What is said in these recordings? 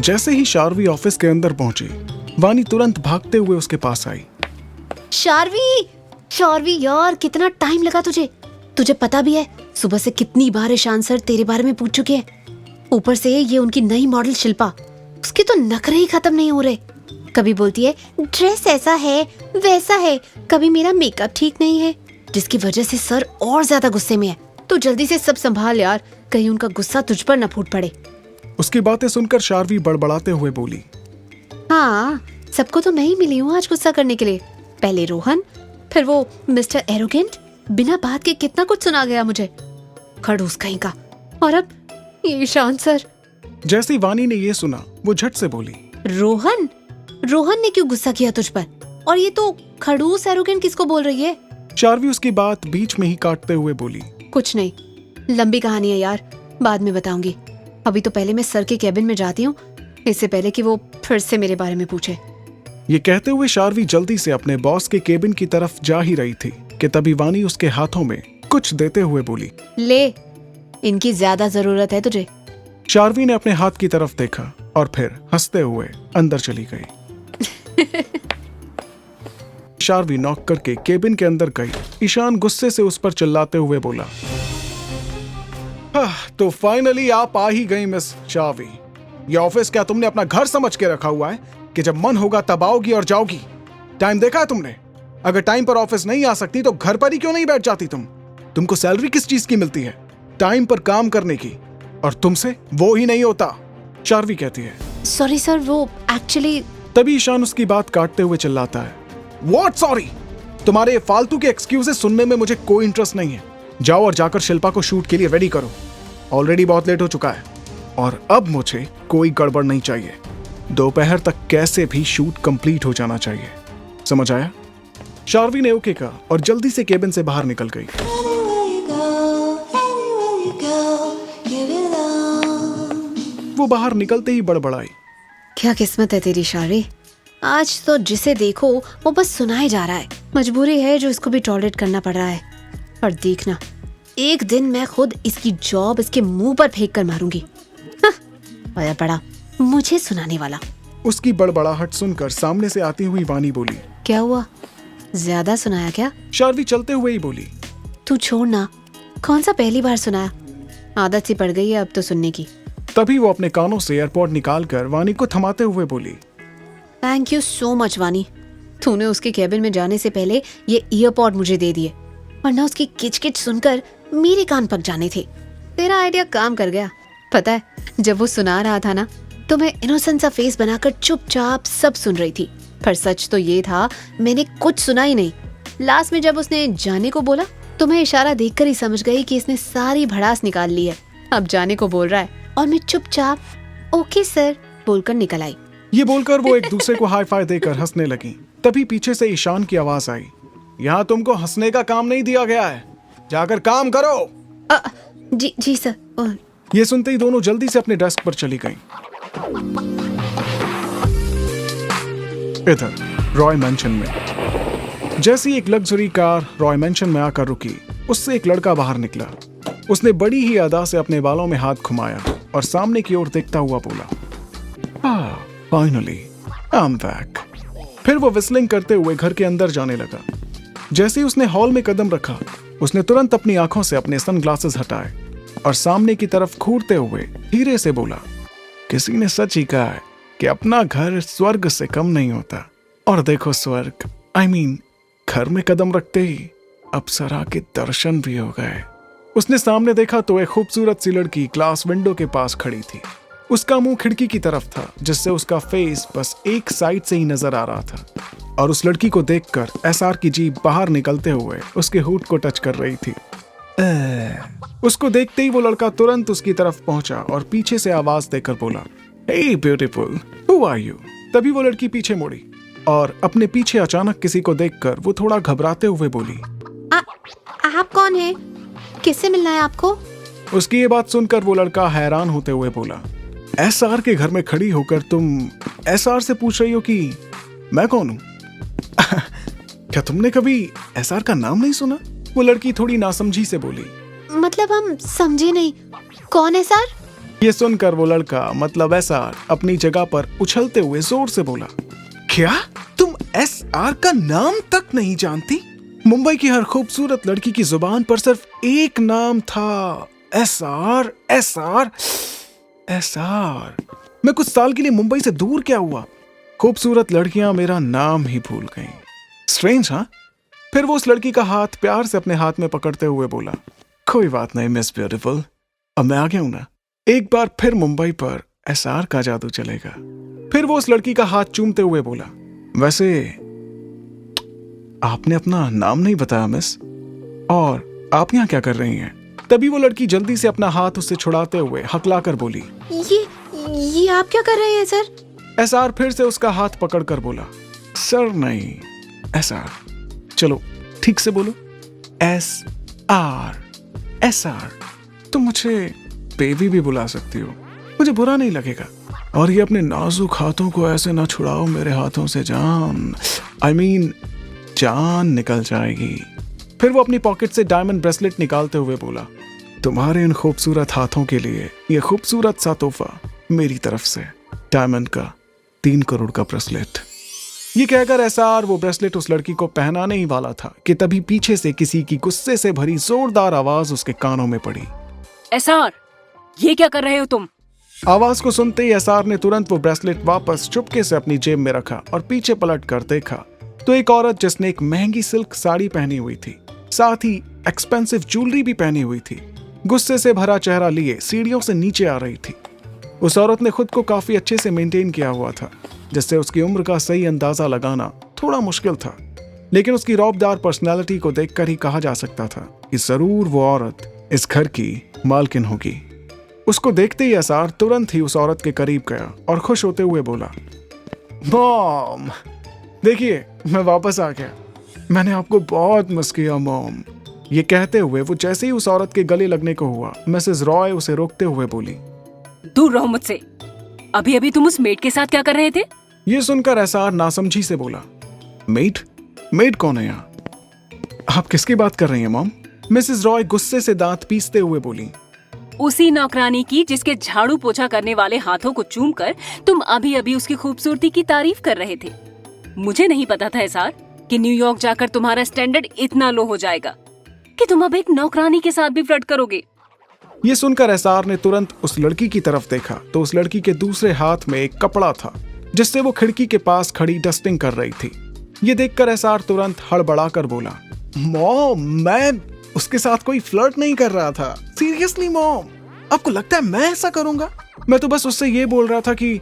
जैसे ही शार्वी ऑफिस के अंदर पहुंची, वानी तुरंत भागते हुए उसके पास आई। शार्वी, शार्वी यार, कितना टाइम लगा तुझे? तुझे पता भी है सुबह से कितनी बार ईशान सर तेरे बारे में पूछ चुके हैं। ऊपर से ये उनकी नई मॉडल शिल्पा, उसके तो नखरे ही खत्म नहीं हो रहे। कभी बोलती है ड्रेस ऐसा है वैसा है, कभी मेरा मेकअप ठीक नहीं है, जिसकी वजह से सर और ज्यादा गुस्से में है। तो जल्दी से सब संभाल यार, कहीं उनका गुस्सा तुझ पर न फूट पड़े। उसकी बातें सुनकर शार्वी बड़बड़ाते हुए बोली, हाँ, सबको तो मैं ही मिली हूँ आज गुस्सा करने के लिए। पहले रोहन, फिर वो मिस्टर एरोगेंट, बिना बात के कितना कुछ सुना गया मुझे, खड़ूस कहीं का, और अब ये ईशान सर। जैसे ही वानी ने ये सुना, वो झट से बोली, रोहन, रोहन ने क्यों गुस्सा किया तुझ पर? और ये तो खड़ूस एरोगेंट किसको बोल रही है? शार्वी उसकी बात बीच में ही काटते हुए बोली, कुछ नहीं, लंबी कहानी है यार, बाद में बताऊंगी। अभी तो पहले मैं सर के कैबिन में जाती हूँ, इससे पहले कि वो फिर से मेरे बारे में पूछे। ये कहते हुए शार्वी जल्दी से अपने बॉस के केबिन की तरफ जा ही रही थी कि तभी वानी उसके हाथों में कुछ देते हुए बोली, ले, इनकी ज्यादा जरूरत है तुझे। शार्वी ने अपने हाथ की तरफ देखा और फिर हंसते हुए अंदर चली गई। शार्वी नॉक करके केबिन के अंदर गई। ईशान गुस्से से उस पर चिल्लाते हुए बोला, तो फाइनली आप आ ही गई मिस शार्वी। ये ऑफिस क्या तुमने अपना घर समझ के रखा हुआ है कि जब मन होगा तब आओगी और जाओगी? टाइम देखा है तुमने? अगर टाइम पर ऑफिस नहीं आ सकती तो घर पर ही क्यों नहीं बैठ जाती तुम? तुमको सैलरी किस चीज की मिलती है? टाइम पर काम करने की, और तुमसे वो ही नहीं होता, शार्वी कहती है। सॉरी सर, वो एक्चुअली। तभी ईशान उसकी बात काटते हुए चिल्लाता है, व्हाट सॉरी? तुम्हारे फालतू के एक्सक्यूजेस सुनने में मुझे कोई इंटरेस्ट नहीं है। जाओ और जाकर शिल्पा को शूट के लिए रेडी करो। ऑलरेडी बहुत लेट हो चुका है और अब मुझे कोई गड़बड़ नहीं चाहिए। दोपहर तक कैसे भी शूट कंप्लीट हो जाना चाहिए, समझ आया? शार्वी ने ओके कहा और जल्दी से केबिन से बाहर निकल गई। वो बाहर निकलते ही बड़बड़ाई, क्या किस्मत है तेरी शार्वी, आज तो जिसे देखो वो बस सुनाए जा रहा है। मजबूरी है जो इसको भी टॉलरेट करना पड़ रहा है। और देखना, एक दिन मैं खुद इसकी जॉब इसके मुंह पर फेंक कर मारूंगी। हाँ, बड़ा मुझे सुनाने वाला। उसकी बड़बड़ाहट सुनकर सामने से आती हुई वानी बोली, क्या हुआ, ज्यादा सुनाया क्या? शार्वी चलते हुए ही बोली, तू छोड़ ना, कौन सा पहली बार सुनाया, आदत सी पड़ गई है अब तो सुनने की। तभी वो अपने कानों से एयरपॉड निकालकर वानी को थमाते हुए बोली, थैंक यू सो मच वानी, तूने उसके केबिन में जाने से पहले ये ईयरपॉड मुझे दे दिए, वरना उसकी किचकिच सुनकर मेरे कान पक जाने थे। तेरा आइडिया काम कर गया। पता है, जब वो सुना रहा था ना, तो मैं इनोसेंट सा फेस बनाकर चुपचाप सब सुन रही थी, पर सच तो ये था मैंने कुछ सुना ही नहीं। लास्ट में जब उसने जाने को बोला तो मैं इशारा देखकर ही समझ गई कि इसने सारी भड़ास निकाल ली है, अब जाने को बोल रहा है, और मैं चुपचाप ओके सर बोलकर निकल आई। ये बोलकर वो एक दूसरे को हाई फाई देकर हंसने लगी। तभी पीछे से ईशान की आवाज आई, यहाँ तुमको हंसने का काम नहीं दिया गया है, जाकर काम करो। जी सर। ये सुनते ही दोनों जल्दी से अपने डेस्क पर चली गईं। इधर रॉय मैंशन में जैसी एक लग्जरी कार रॉय मैंशन में आकर रुकी, उससे एक लड़का बाहर निकला। उसने बड़ी ही अदा से अपने बालों में हाथ घुमाया और सामने की ओर देखता हुआ बोला, फाइनली आई एम बैक। फिर वो विस्लिंग करते हुए घर के अंदर जाने लगा। जैसे ही उसने हॉल में कदम रखा, उसने तुरंत अपनी आंखों से अपने सनग्लासेस हटाए और सामने की तरफ घूरते हुए धीरे से बोला, किसी ने सच ही कहा है कि अपना घर स्वर्ग से कम नहीं होता। और देखो स्वर्ग, I mean, घर में कदम रखते ही अप्सरा के दर्शन भी हो गए। उसने सामने देखा तो एक खूबसूरत सी लड़की ग्लास विंडो के पास खड़ी थी। उसका मुंह खिड़की की तरफ था, जिससे उसका फेस बस एक साइड से ही नजर आ रहा था। और उस लड़की को देखकर एसआर की जीभ बाहर निकलते हुए उसके होंठ को टच कर रही थी। उसको देखते ही वो लड़का तुरंत उसकी तरफ पहुंचा और पीछे से आवाज देकर बोला, hey beautiful, who are you? तभी वो लड़की पीछे मुड़ी और अपने पीछे अचानक किसी को देखकर वो थोड़ा घबराते हुए बोली, आप कौन हैं? किससे मिलना है आपको? उसकी ये बात सुनकर वो लड़का हैरान होते हुए बोला, एसआर के घर में खड़ी होकर तुम एसआर से पूछ रही हो कि मैं कौन हूं? क्या तुमने कभी एसआर का नाम नहीं सुना? वो लड़की थोड़ी नासमझी से बोली, मतलब हम समझे नहीं, कौन है सर? ये सुनकर वो लड़का मतलब एसआर अपनी जगह पर उछलते हुए जोर से बोला, क्या तुम एसआर का नाम तक नहीं जानती? मुंबई की हर खूबसूरत लड़की की जुबान पर सिर्फ एक नाम था, एसआर एसआर एसआर। मैं कुछ साल के लिए मुंबई से दूर क्या हुआ, खूबसूरत लड़कियां मेरा नाम ही भूल गईं। स्ट्रेंज हाँ? फिर वो उस लड़की का हाथ प्यार से अपने हाथ में पकड़ते हुए बोला, कोई बात नहीं मिस ब्यूटीफुल, अब मैं आ गया हूं ना, एक बार फिर मुंबई पर एसआर का जादू चलेगा। फिर वो उस लड़की का हाथ चूमते हुए बोला, वैसे आपने अपना नाम नहीं बताया मिस, और आप यहां क्या कर रही हैं? तभी वो लड़की जल्दी से अपना हाथ उससे छुड़ाते हुए हकलाकर बोली, ये आप क्या कर रहे हैं सर? एसआर फिर से उसका हाथ पकड़कर बोला, सर नहीं एसआर, चलो ठीक से बोलो, एस आर एसआर। तुम मुझे बेबी भी बुला सकती हो, मुझे बुरा नहीं लगेगा। और ये अपने नाजुक हाथों को ऐसे ना छुड़ाओ मेरे हाथों से, जान I mean, जान निकल जाएगी। फिर वो अपनी पॉकेट से डायमंड ब्रेसलेट निकालते हुए बोला, तुम्हारे इन खूबसूरत हाथों के लिए ये खूबसूरत सा तोहफा मेरी तरफ से, डायमंड का 3 करोड़ का ब्रेसलेट। ये कहकर एसआर वो ब्रेसलेट उस लड़की को पहनाने ही वाला था कि तभी पीछे से किसी की गुस्से से भरी जोरदार आवाज उसके कानों में पड़ी, एसआर, ये क्या कर रहे हो तुम? आवाज को सुनते ही एसआर ने तुरंत वो ब्रेसलेट वापस चुपके से अपनी जेब में रखा और पीछे पलट कर देखा तो एक औरत जिसने एक महंगी सिल्क साड़ी पहनी हुई थी, साथ ही एक्सपेंसिव ज्वेलरी भी पहनी हुई थी, गुस्से से भरा चेहरा लिए सीढ़ियों से नीचे आ रही थी। उस औरत ने खुद को काफी अच्छे से मेंटेन किया हुआ था, जिससे उसकी उम्र का सही अंदाजा लगाना थोड़ा मुश्किल था, लेकिन उसकी रौबदार पर्सनालिटी को देखकर ही कहा जा सकता था कि जरूर वो औरत इस घर की मालकिन होगी। उसको देखते ही एसआर तुरंत ही उस औरत के करीब गया और खुश होते हुए बोला, मॉम देखिए मैं वापस आ गया, मैंने आपको बहुत मिस किया मॉम। ये कहते हुए वो जैसे ही उस औरत के गले लगने को हुआ, मिसेस रॉय उसे रोकते हुए बोली, दूर रहो मुझसे, अभी अभी तुम उस मेड के साथ क्या कर रहे थे? ये सुनकर एसआर नासमझी से बोला, मेड? मेड कौन है यहाँ? आप किसकी बात कर रही हैं मॉम? मिसेस रॉय गुस्से से दांत पीसते हुए बोली, उसी नौकरानी की जिसके झाड़ू पोछा करने वाले हाथों को चूमकर तुम अभी अभी उसकी खूबसूरती की तारीफ कर रहे थे। मुझे नहीं पता था एसआर कि न्यूयॉर्क जाकर तुम्हारा स्टैंडर्ड इतना लो हो जाएगा कि तुम अब एक नौकरानी के साथ भी फ्लर्ट करोगे। ये सुनकर एसआर ने तुरंत उस लड़की की तरफ देखा तो उस लड़की के दूसरे हाथ में एक कपड़ा था जिससे वो खिड़की के पास खड़ी डस्टिंग कर रही थी। ये देखकर एसआर तुरंत हड़बड़ाकर बोला, मॉम मैं उसके साथ कोई फ्लर्ट नहीं कर रहा था, सीरियसली मॉम, आपको लगता है मैं ऐसा करूंगा? मैं तो बस उससे ये बोल रहा था कि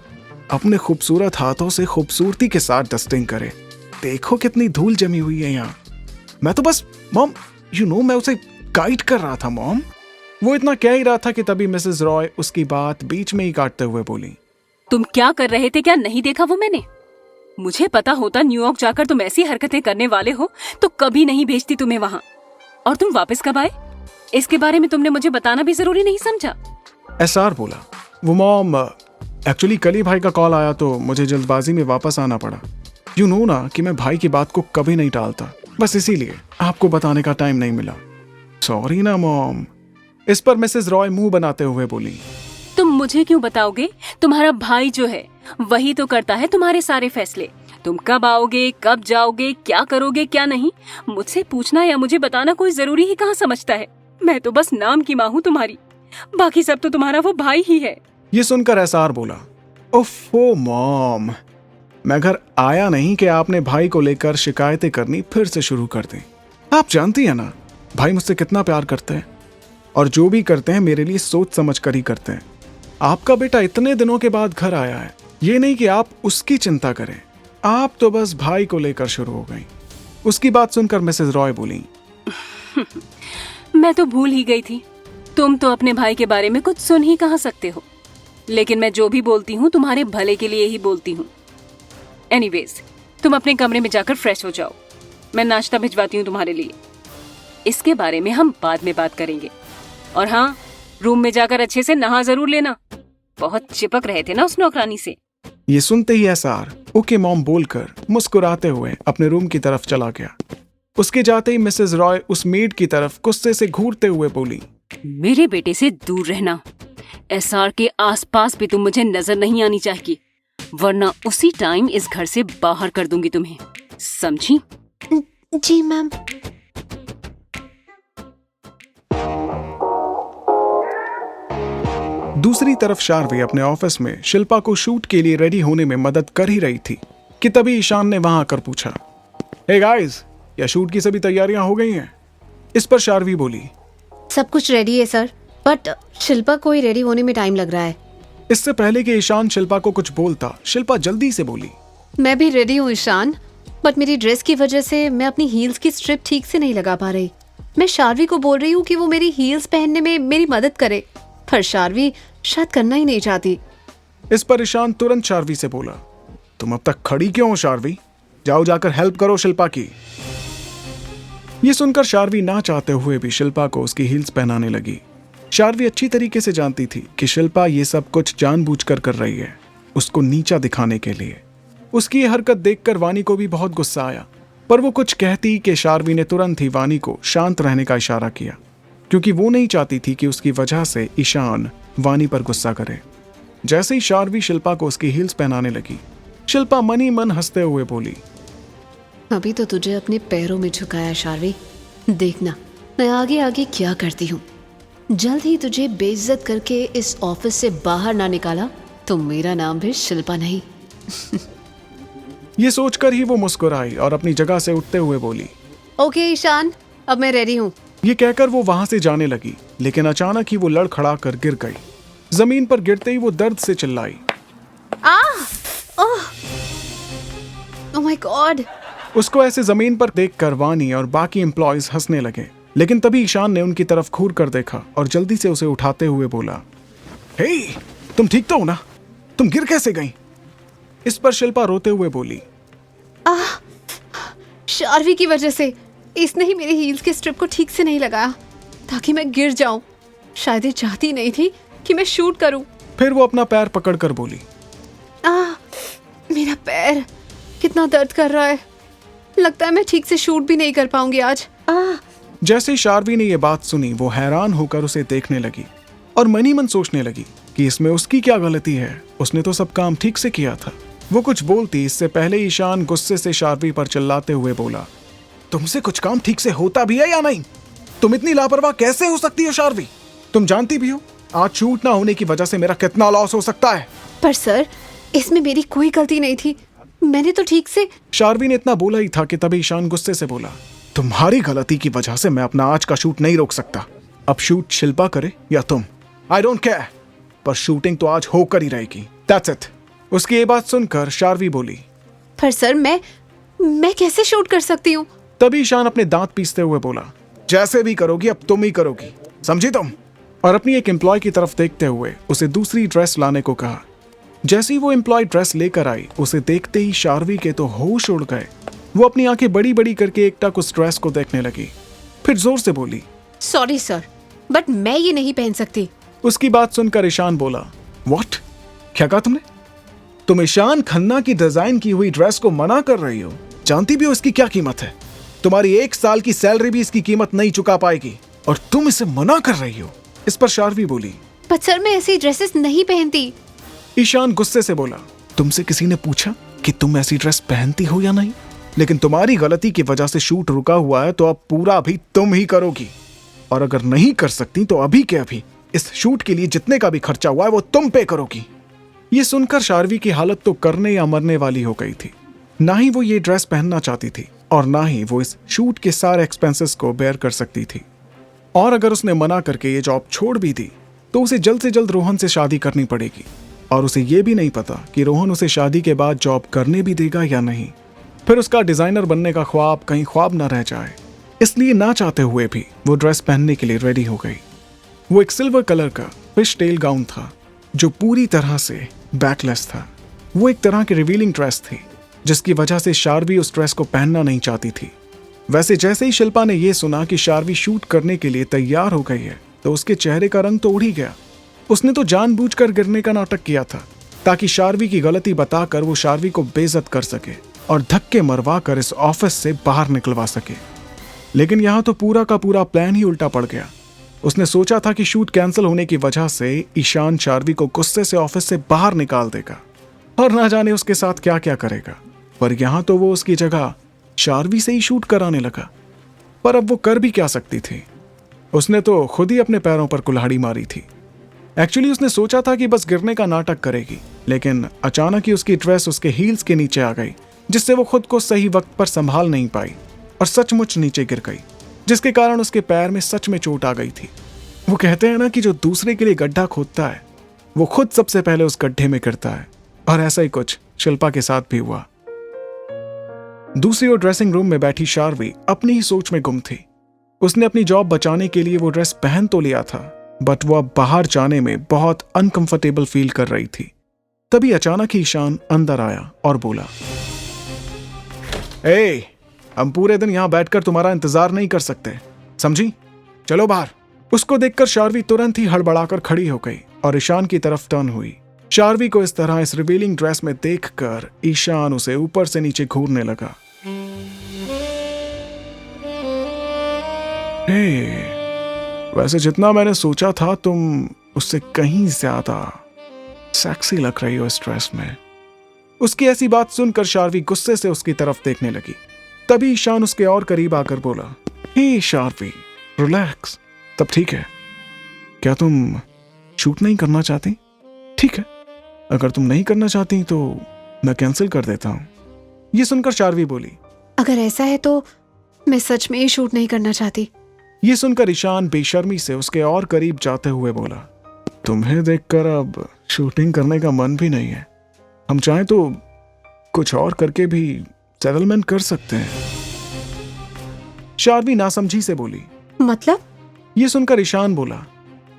अपने खूबसूरत हाथों से खूबसूरती के साथ डस्टिंग करे, देखो कितनी धूल जमी हुई है यहाँ। मैं तो बस मॉम मैं उसे गाइड कर रहा था मॉम। वो इतना कह ही रहा था कि तभी मिसेस रॉय उसकी बात बीच में ही काटते हुए बोली, तुम क्या कर रहे थे, क्या नहीं देखा वो मैंने? मुझे पता होता न्यूयॉर्क जाकर तुम ऐसी हरकतें करने वाले हो तो कभी नहीं भेजती तुम्हें वहां। और तुम वापस कब आए, इसके बारे में तुमने मुझे बताना भी जरूरी नहीं समझा? एसआर बोला, वो मॉम एक्चुअली कल ही भाई का कॉल आया तो मुझे जल्दबाजी में वापस आना पड़ा। ना कि मैं भाई की बात को कभी नहीं टालता, बस इसीलिए आपको बताने का टाइम नहीं मिला, सॉरी ना मॉम। इस पर मिसेस रॉय मुंह बनाते हुए बोली, तुम मुझे क्यों बताओगे? तुम्हारा भाई जो है वही तो करता है तुम्हारे सारे फैसले। तुम कब आओगे, कब जाओगे, क्या करोगे, क्या नहीं, मुझसे पूछना या मुझे बताना कोई जरूरी ही कहाँ समझता है। मैं तो बस नाम की माँ हूँ तुम्हारी, बाकी सब तो तुम्हारा वो भाई ही है। ये सुनकर एसआर बोला, ओफो मॉम, मैं घर आया नहीं कि आपने भाई को लेकर शिकायतें करनी फिर से शुरू कर दें। आप जानती है ना भाई मुझसे कितना प्यार करते हैं और जो भी करते हैं मेरे लिए सोच समझ कर ही करते हैं। आपका बेटा इतने दिनों के बाद घर आया है, ये नहीं कि आप उसकी चिंता करें, आप तो बस भाई को लेकर शुरू हो गई। उसकी बात सुनकर मिसेस रॉय बोली, मैं तो भूल ही गई थी, तुम तो अपने भाई के बारे में कुछ सुन ही कहाँ सकते हो, लेकिन मैं जो भी बोलती हूँ तुम्हारे भले के लिए ही बोलती हूँ। एनीवेज, तुम अपने कमरे में जाकर फ्रेश हो जाओ, मैं नाश्ता भिजवाती हूँ तुम्हारे लिए। इसके बारे में हम बाद में बात करेंगे। और हाँ, रूम में जाकर अच्छे से नहा जरूर लेना, बहुत चिपक रहे थे ना उस नौकरानी से। ये सुनते ही एसआर ओके मॉम बोलकर मुस्कुराते हुए अपने रूम की तरफ चला गया। उसके जाते ही मिसेस रॉय उस मेड की तरफ गुस्से से घूरते हुए बोली, मेरे बेटे से दूर रहना, एसआर के आसपास भी तुम मुझे नजर नहीं आनी चाहिए, वरना उसी टाइम इस घर से बाहर कर दूंगी तुम्हें, समझी? जी मैम। दूसरी तरफ शार्वी अपने ऑफिस में शिल्पा को शूट के लिए रेडी होने में मदद कर ही रही थी कि तभी ईशान ने वहां आकर पूछा, हे गाइस, क्या शूट की सभी तैयारियां हो गई हैं? इस पर शार्वी बोली, सब कुछ रेडी है सर, बट शिल्पा को ही रेडी होने में टाइम लग रहा है। इससे पहले कि ईशान शिल्पा को कुछ बोलता, शिल्पा जल्दी से बोली, मैं भी रेडी हूँ ईशान, बट मेरी ड्रेस की वजह से मैं अपनी हील्स की स्ट्रिप ठीक से नहीं लगा पा रही। मैं शार्वी को बोल रही हूँ कि वो मेरी हील्स पहनने में मेरी मदद करे, पर शार्वी शायद करना ही नहीं चाहती। इस पर ईशान तुरंत शार्वी से बोला, तुम अब तक खड़ी क्यों हो शार्वी? जाओ जाकर हेल्प करो शिल्पा की। ये सुनकर शार्वी ना चाहते हुए भी शिल्पा को उसकी हील्स पहनाने लगी। शार्वी अच्छी तरीके से जानती थी कि शिल्पा ये सब कुछ जानबूझकर कर रही है, उसको नीचा दिखाने के लिए। उसकी ये हरकत देखकर वानी को भी बहुत गुस्सा आया, पर वो कुछ कहती कि शार्वी ने तुरंत ही वानी को शांत रहने का इशारा किया, क्योंकि वो नहीं चाहती थी कि उसकी वजह से ईशान वानी पर गुस्सा करे। जैसे ही शार्वी शिल्पा को उसकी हील्स पहनाने लगी, शिल्पा मन ही मन हंसते हुए बोली, अभी तो तुझे अपने पैरों में झुकाया शार्वी, देखना मैं आगे आगे क्या करती हूँ। जल्द ही तुझे बेइज्जत करके इस ऑफिस से बाहर ना निकाला तो मेरा नाम भी शिल्पा नहीं। ये सोचकर ही वो मुस्कुराई और अपनी जगह से उठते हुए बोली, ओके ईशान, अब मैं रेडी हूँ। ये कहकर वो वहां से जाने लगी, लेकिन अचानक ही वो लड़खड़ा कर गिर गई। जमीन पर गिरते ही वो दर्द से चिल्लाई, ओह माय गॉड। उसको ऐसे जमीन पर देखकर वानी और बाकी एम्प्लॉयज हंसने लगे, लेकिन तभी ईशान ने उनकी तरफ घूर कर देखा और जल्दी से उसे उठाते हुए बोला, हे, तुम ठीक तो हो ना? तुम गिर कैसे गई? इस पर शिल्पा रोते हुए बोली, शार्वी की वजह से इसने ही मेरी हील्स के स्ट्रिप को ठीक से नहीं लगाया ताकि मैं गिर जाऊं। शायद ये चाहती नहीं थी कि मैं शूट करूं। फिर वो अपना पैर पकड़कर बोली, मेरा पैर कितना दर्द कर रहा है, लगता है मैं ठीक से शूट भी नहीं कर पाऊंगी आज। जैसे शार्वी ने यह बात सुनी, वो हैरान होकर उसे देखने लगी और मन ही मन सोचने लगी कि इसमें उसकी क्या गलती है, उसने तो सब काम ठीक से किया था। वो कुछ बोलती इससे पहले ईशान गुस्से से शार्वी पर चिल्लाते हुए बोला, तुमसे कुछ काम ठीक से होता भी है या नहीं? तुम इतनी लापरवाह कैसे हो सकती हो शार्वी? तुम जानती भी हो आज शूट ना होने की वजह से मेरा कितना लॉस हो सकता है। पर सर, इसमें मेरी कोई गलती नहीं थी, मैंने तो ठीक से। शार्वी ने इतना बोला ही था कि तभी ईशान गुस्से से बोला, तुम्हारी गलती की वजह से मैं अपना आज का शूट नहीं रोक सकता। अब शूट शिल्पा करे या तुम, आई डोंट केयर, पर शूटिंग तो आज होकर ही रहेगी, दैट्स इट। उसकी ये बात सुनकर शार्वी बोली, पर सर मैं कैसे शूट कर सकती हूँ? तभी ईशान अपने दांत पीसते हुए बोला, जैसे भी करोगी अब तुम ही करोगी, समझी तुम? और अपनी एक एम्प्लॉय की तरफ देखते हुए उसे दूसरी ड्रेस लाने को कहा। जैसे ही वो एम्प्लॉय ड्रेस लेकर आई, उसे देखते ही शार्वी के तो होश उड़ गए। वो अपनी आंखें बड़ी बड़ी करके एकटक उस ड्रेस को देखने लगी, फिर जोर से बोली, सॉरी सर, बट मैं ये नहीं पहन सकती। उसकी बात सुनकर ईशान बोला, व्हाट? क्या कहा तुमने? तुम ईशान खन्ना की डिजाइन की हुई ड्रेस को मना कर रही हो? जानती भी हो इसकी क्या कीमत है? तुम्हारी 1 साल की सैलरी भी इसकी कीमत नहीं चुका पाएगी और तुम इसे मना कर रही हो। इस पर शार्वी बोली, पर सर मैं ऐसी ड्रेसेस नहीं पहनती। ईशान गुस्से से बोला, तुमसे किसी ने पूछा कि तुम ऐसी ड्रेस पहनती हो या नहीं? लेकिन तुम्हारी गलती की वजह से शूट रुका हुआ है, तो अब पूरा भी तुम ही करोगी, और अगर नहीं कर सकती तो अभी के अभी इस शूट के लिए जितने का भी खर्चा हुआ है वो तुम पे करोगी। ये सुनकर शार्वी की हालत तो करने या मरने वाली हो गई थी। ना ही वो ये ड्रेस पहनना चाहती थी और ना ही वो इस शूट के सारे एक्सपेंसेस को बेयर कर सकती थी। और अगर उसने मना करके ये जॉब छोड़ भी दी तो उसे जल्द से जल्द रोहन से शादी करनी पड़ेगी, और उसे ये भी नहीं पता कि रोहन उसे शादी के बाद जॉब करने भी देगा या नहीं। फिर उसका डिजाइनर बनने का ख्वाब कहीं ख्वाब ना रह जाए। इसलिए ना चाहते हुए भी वो ड्रेस पहनने के लिए रेडी हो गई। वो एक सिल्वर कलर का फिश टेल गाउन था जो पूरी तरह से बैकलेस था। वो एक तरह की रिवीलिंग ड्रेस थी जिसकी वजह से शार्वी उस ड्रेस को पहनना नहीं चाहती थी। वैसे जैसे ही शिल्पा ने यह सुना कि शार्वी शूट करने के लिए तैयार हो गई है तो उसके चेहरे का रंग तो उड़ ही गया। उसने तो जानबूझकर गिरने का नाटक किया था ताकि शार्वी की गलती बताकर वो शार्वी को बेइज्जत कर सके और धक्के मरवा कर इस ऑफिस से बाहर निकलवा सके। लेकिन यहाँ तो पूरा का पूरा प्लान ही उल्टा पड़ गया। उसने सोचा था कि शूट कैंसिल होने की वजह से ईशान शार्वी को गुस्से से ऑफिस से बाहर निकाल देगा और ना जाने उसके साथ क्या क्या करेगा, पर यहां तो वो उसकी जगह शार्वी से ही शूट कराने लगा। पर अब वो कर भी क्या सकती थी? उसने तो खुद ही अपने पैरों पर कुल्हाड़ी मारी थी। एक्चुअली उसने सोचा था कि बस गिरने का नाटक करेगी, लेकिन अचानक ही उसकी ड्रेस उसके हील्स के नीचे आ गई, जिससे वो खुद को सही वक्त पर संभाल नहीं पाई और सचमुच नीचे गिर गई, जिसके कारण उसके पैर में सच में चोट आ गई थी। वो कहते हैं ना कि जो दूसरे के लिए गड्ढा खोदता है वो खुद सबसे पहले उस गड्ढे में गिरता है, और ऐसा ही कुछ शिल्पा के साथ भी हुआ। दूसरी ओर ड्रेसिंग रूम में बैठी शार्वी अपनी ही सोच में गुम थी। उसने अपनी जॉब बचाने के लिए वो ड्रेस पहन तो लिया था, बट वो अब बाहर जाने में बहुत अनकंफर्टेबल फील कर रही थी। तभी अचानक ही ईशान अंदर आया और बोला, ए, हम पूरे दिन यहां बैठकर तुम्हारा इंतजार नहीं कर सकते, समझी? चलो बाहर। उसको देखकर शार्वी तुरंत ही हड़बड़ाकर खड़ी हो गई और ईशान की तरफ टर्न हुई। शार्वी को इस तरह इस रिवीलिंग ड्रेस में देखकर ईशान उसे ऊपर से नीचे घूरने लगा। वैसे जितना मैंने सोचा था तुम उससे कहीं ज्यादा सेक्सी लग रही हो इस ड्रेस में। उसकी ऐसी बात सुनकर शार्वी गुस्से से उसकी तरफ देखने लगी। तभी ईशान उसके और करीब आकर बोला, हे शार्वी, रिलैक्स। तब ठीक है, क्या तुम शूट नहीं करना चाहती? ठीक है, अगर तुम नहीं करना चाहती तो मैं कैंसिल कर देता हूं। ये सुनकर शार्वी बोली, अगर ऐसा है तो मैं सच में ही शूट नहीं करना चाहती। ये सुनकर ईशान बेशर्मी से उसके और करीब जाते हुए बोला, तुम्हें देखकर अब शूटिंग करने का मन भी नहीं है। हम चाहें तो कुछ और करके भी सेटलमेंट कर सकते हैं। शार्वी नासमझी से बोली, मतलब? ये सुनकर ईशान बोला,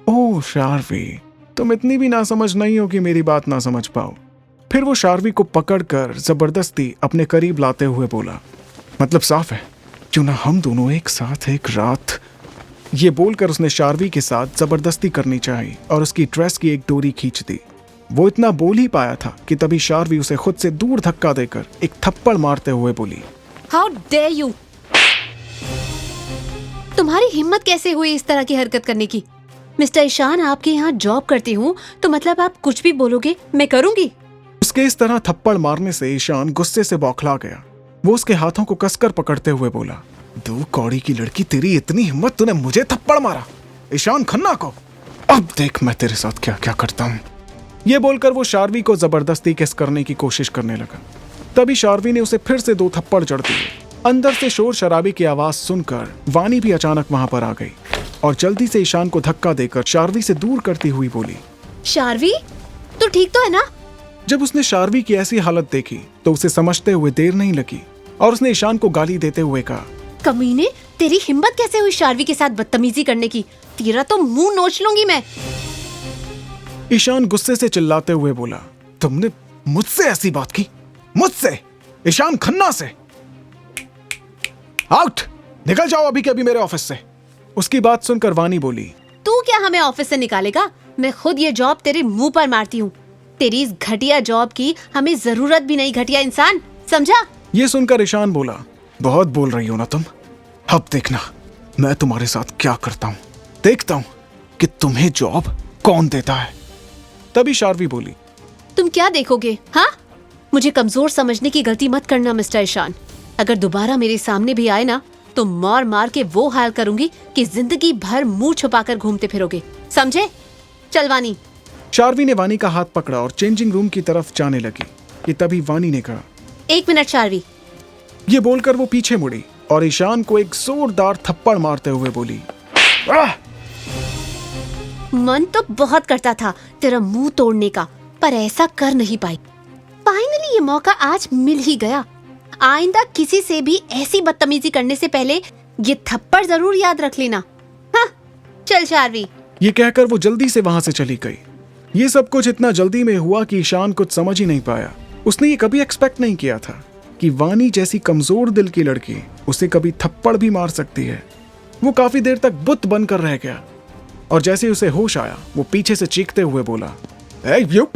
ओह शार्वी, तुम इतनी भी नासमझ नहीं हो कि मेरी बात ना समझ पाओ। फिर वो शार्वी को पकड़कर जबरदस्ती अपने करीब लाते हुए बोला, मतलब साफ है, क्यों ना हम दोनों एक साथ एक रात। ये बोलकर उसने शार्वी के साथ जबरदस्ती करनी चाहिए और उसकी ड्रेस की एक डोरी खींच दी। वो इतना बोल ही पाया था कि तभी शार्वी उसे खुद से दूर धक्का देकर एक थप्पड़ मारते हुए बोली, हाउ डेयर यू! तुम्हारी हिम्मत कैसे हुई इस तरह की हरकत करने की? मिस्टर ईशान, आपके यहाँ जॉब करती हूँ तो मतलब आप कुछ भी बोलोगे मैं करूंगी। उसके इस तरह थप्पड़ मारने से ईशान गुस्से से बौखला गया। वो उसके हाथों को कसकर पकड़ते हुए बोला, दो कौड़ी की लड़की, तेरी इतनी हिम्मत, तूने मुझे थप्पड़ मारा, ईशान खन्ना को। अब देख मैं तेरे साथ क्या क्या करता हूँ। ये बोलकर वो शार्वी को जबरदस्ती किस करने की कोशिश करने लगा। तभी शार्वी ने उसे फिर से 2 थप्पड़ जड़ दिए। अंदर से शोर शराबी की आवाज सुनकर वानी भी अचानक वहां पर आ गई और जल्दी से ईशान को धक्का देकर शार्वी से दूर करती हुई बोली, शार्वी, तू ठीक तो है ना? जब उसने शार्वी की ऐसी हालत देखी तो उसे समझते हुए देर नहीं लगी और उसने ईशान को गाली देते हुए कहा, कमीने, तेरी हिम्मत कैसे हुई शार्वी के साथ बदतमीजी करने की? तेरा तो मुंह नोच लूंगी मैं। ईशान गुस्से से चिल्लाते हुए बोला, तुमने मुझसे ऐसी बात की? मुझसे? ईशान खन्ना से? आउट! निकल जाओ अभी के अभी मेरे ऑफिस से। उसकी बात सुनकर वानी बोली, तू क्या हमें ऑफिस से निकालेगा? मैं खुद ये जॉब तेरे मुंह पर मारती हूँ। तेरी इस घटिया जॉब की हमें जरूरत भी नहीं, घटिया इंसान, समझा? ये सुनकर ईशान बोला, बहुत बोल रही हो ना तुम। अब देखना मैं तुम्हारे साथ क्या करता हूँ, देखता हूँ कि तुम्हें जॉब कौन देता है। तभी शार्वी बोली, तुम क्या देखोगे? हाँ, मुझे कमजोर समझने की गलती मत करना मिस्टर ईशान। अगर दोबारा मेरे सामने भी आए ना तो मार मार के वो हाल करूंगी कि जिंदगी भर मुंह छुपाकर घूमते फिरोगे, समझे? चल वानी। शार्वी ने वानी का हाथ पकड़ा और चेंजिंग रूम की तरफ जाने लगी कि तभी वानी ने कहा, 1 मिनट शार्वी। ये बोलकर वो पीछे मुड़ी और ईशान को एक जोरदार थप्पड़ मारते हुए बोली, आह! मन तो बहुत करता था तेरा मुंह तोड़ने का, पर ऐसा कर नहीं पाई। फाइनली ये मौका आज मिल ही गया। आइंदा किसी से भी ऐसी बदतमीजी करने से पहले ये थप्पड़ जरूर याद रख लेना। हाँ, चल शार्वी। ये कहकर वो जल्दी से वहां से चली गई। ये सब कुछ इतना जल्दी में हुआ कि ईशान कुछ समझ ही नहीं पाया। उसने ये कभी एक्सपेक्ट नहीं किया था कि वानी जैसी कमजोर दिल की लड़की उसे कभी थप्पड़ भी मार सकती है। वो काफी देर तक बुत बनकर रह गया और जैसे ही उसे होश आया वो पीछे से चीखते हुए बोला, ए यू,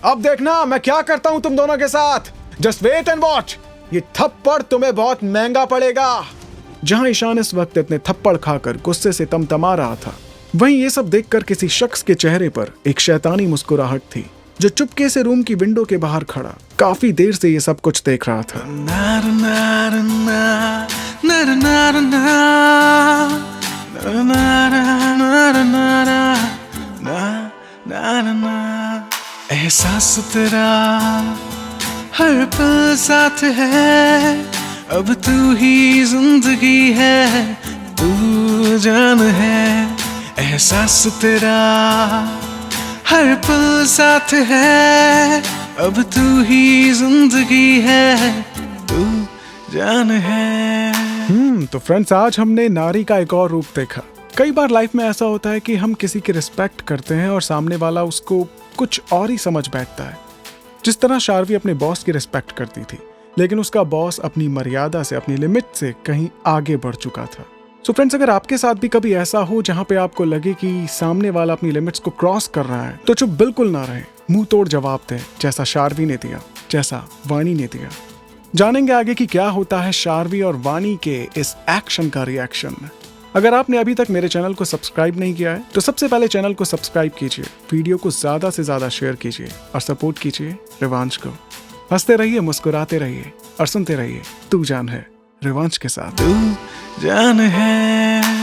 अब देखना मैं क्या करता हूं तुम दोनों के साथ। जस्ट वेट एंड वॉच, ये थप्पड़ तुम्हें बहुत महंगा पड़ेगा। जहां ईशान इस वक्त इतने थप्पड़ खाकर गुस्से से तमतमा रहा था, वहीं ये सब देखकर किसी शख्स के चेहरे पर एक शैतानी मुस्कुराहट थी, जो चुपके से रूम की विंडो के बाहर खड़ा काफी देर से ये सब कुछ देख रहा था। एहसास तेरा हर पल साथ है, अब तू ही जिंदगी है, तू जान है। एहसास तेरा हर पल साथ है, अब तू ही जिंदगी है, तू जान है। तो फ्रेंड्स, आज हमने नारी का एक और रूप देखा। कई बार लाइफ में ऐसा होता है कि हम किसी की रिस्पेक्ट करते हैं और सामने वाला उसको कुछ और ही समझ बैठता है। जिस तरह शार्वी अपने बॉस की रिस्पेक्ट करती थी, लेकिन उसका बॉस अपनी मर्यादा से, अपनी लिमिट से कहीं आगे बढ़ चुका था। सो फ्रेंड्स, अगर आपके साथ भी कभी ऐसा हो जहां पे आपको लगे कि सामने वाला अपनी लिमिट्स को क्रॉस कर रहा है, तो चुप बिल्कुल ना रहे, मुंह तोड़ जवाब दें, जैसा शार्वी ने दिया, जैसा वाणी ने दिया। जानेंगे आगे कि क्या होता है शार्वी और वाणी के इस एक्शन का रिएक्शन। अगर आपने अभी तक मेरे चैनल को सब्सक्राइब नहीं किया है तो सबसे पहले चैनल को सब्सक्राइब कीजिए, वीडियो को ज्यादा से ज्यादा शेयर कीजिए और सपोर्ट कीजिए रिवांश को। हंसते रहिए, मुस्कुराते रहिए और सुनते रहिए तू जान है रिवांश के साथ। तू जान है।